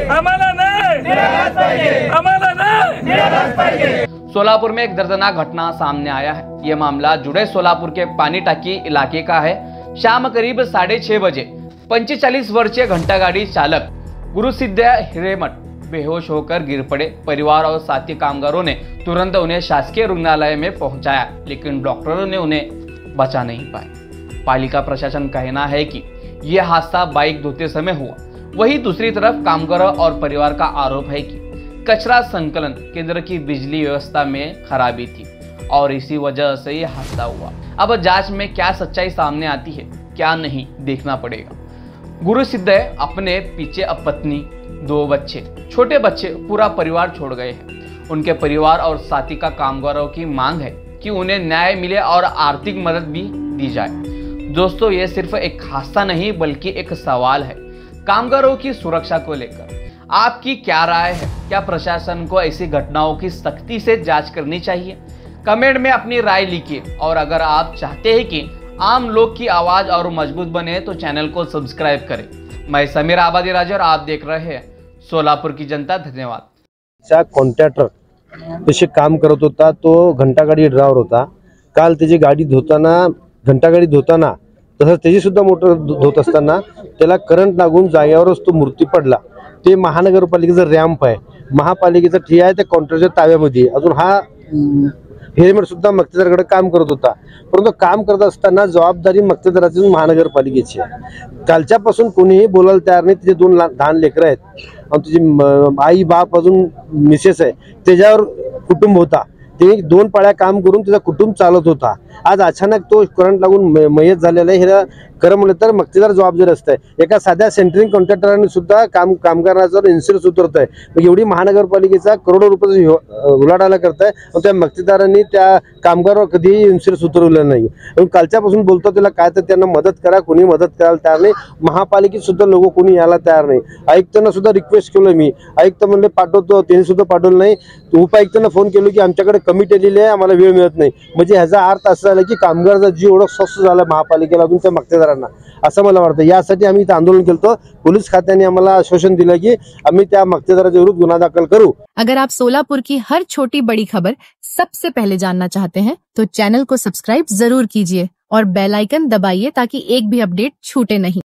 आम्हाला नाही, आम्हाला नाही। सोलापुर में एक दर्दनाक घटना सामने आया है। ये मामला जुड़े सोलापुर के पानी टाकी इलाके का है। शाम करीब 6:30 बजे 45 वर्षीय घंटागाड़ी चालक गुरुसिद्ध हिरेमठ बेहोश होकर गिर पड़े। परिवार और साथी कामगारों ने तुरंत उन्हें शासकीय रुग्णालय में पहुंचाया, लेकिन डॉक्टरों ने उन्हें बचा नहीं पाए। पालिका प्रशासन का कहना है कि यह हादसा बाइक धोते समय हुआ। वहीं दूसरी तरफ कामगारों और परिवार का आरोप है कि कचरा संकलन केंद्र की बिजली व्यवस्था में खराबी थी और इसी वजह से यह हादसा हुआ। अब जांच में क्या सच्चाई सामने आती है, क्या नहीं, देखना पड़ेगा। गुरुसिद्ध अपने पीछे अब पत्नी, 2 बच्चे, छोटे बच्चे, पूरा परिवार छोड़ गए हैं। उनके परिवार और साथी का कामगारों की मांग है कि उन्हें न्याय मिले और आर्थिक मदद भी दी जाए। दोस्तों, ये सिर्फ एक हादसा नहीं बल्कि एक सवाल है कामगारों की सुरक्षा को लेकर। आपकी क्या राय है? क्या प्रशासन को ऐसी घटनाओं की सख्ती से जांच करनी चाहिए? कमेंट में अपनी राय लिखिए और अगर आप चाहते हैं कि आम लोग की आवाज और मजबूत बने तो चैनल को सब्सक्राइब करें। मैं समीर आबादी राजा और आप देख रहे हैं सोलापुर की जनता। धन्यवाद। कॉन्ट्रॅक्टर तसे काम करत होता, तो घंटागाडी ड्रायव्हर होता। काल त्याची गाडी धुताना, घंटागाडी धुताना तसंच त्याची सुद्धा मोटर धुत असताना त्याला करंट लागून जागेवरच तो मृत्यू पडला। ते महानगरपालिकेचा रॅम्प आहे, महापालिकेचा ठिया आहे त्या कॉन्ट्रॅक्टरच्या ताब्यामध्ये। अजून हा हेल्मेट सुद्धा मक्तेदाराकडे काम करत होता, परंतु काम करत असताना जबाबदारी मक्तेदाराची महानगरपालिकेची आहे। कालच्यापासून कोणीही बोलायला तयार नाही। तिचे 2 लहान लेकरं आहेत आणि तुझी आई बाप अजून मिसेस आहे, त्याच्यावर कुटुंब होता। ते 2 पाळ्या काम करून त्याचा कुटुंब चालत होता। आज अचानक तो करंट लागून मयत झालेला आहे। हे खरं म्हणलं तर मक्तेदार जबाबदार असते। एका साध्या सेंटरिंग कॉन्ट्रॅक्टरांनी सुद्धा कामगारांवर इन्शुरन्स उतरत आहे। मग एवढी महानगरपालिकेचा करोडो रुपये उलाढाला करताय आणि त्या मक्तेदारांनी त्या कामगारावर कधीही इन्शुरन्स उतरवलं नाही। कालच्यापासून बोलतो त्याला काय तर त्यांना मदत करा, कोणी मदत करायला तयार नाही। महापालिकेत सुद्धा लोक कोणी यायला तयार नाही। आयुक्तांना सुद्धा रिक्वेस्ट केलं मी, आयुक्त म्हणले पाठवतो, त्यांनी सुद्धा पाठवलं नाही। उपायुक्तांना फोन केलो की आमच्याकडे कमिटी आलेली आहे, आम्हाला वेळ मिळत नाही। म्हणजे ह्याचा अर्थ असा झाला की कामगाराचा जीव एवढा स्वस्त झाला महापालिकेला अजून त्या मक्तेदारांना, असं मला वाटतं। यासाठी आम्ही इथं आंदोलन केलं। पोलीस खात्याने आम्हाला आश्वासन दिलं की आम्ही त्या मक्तेदाराच्या विरुद्ध गुन्हा दाखल करू। अगर आप सोलापुर की हर छोटी बड़ी खबर सबसे पहले जानना चाहते हैं तो चैनल को सब्सक्राइब जरूर कीजिए और बेल आइकन दबाइए ताकि एक भी अपडेट छूटे नहीं।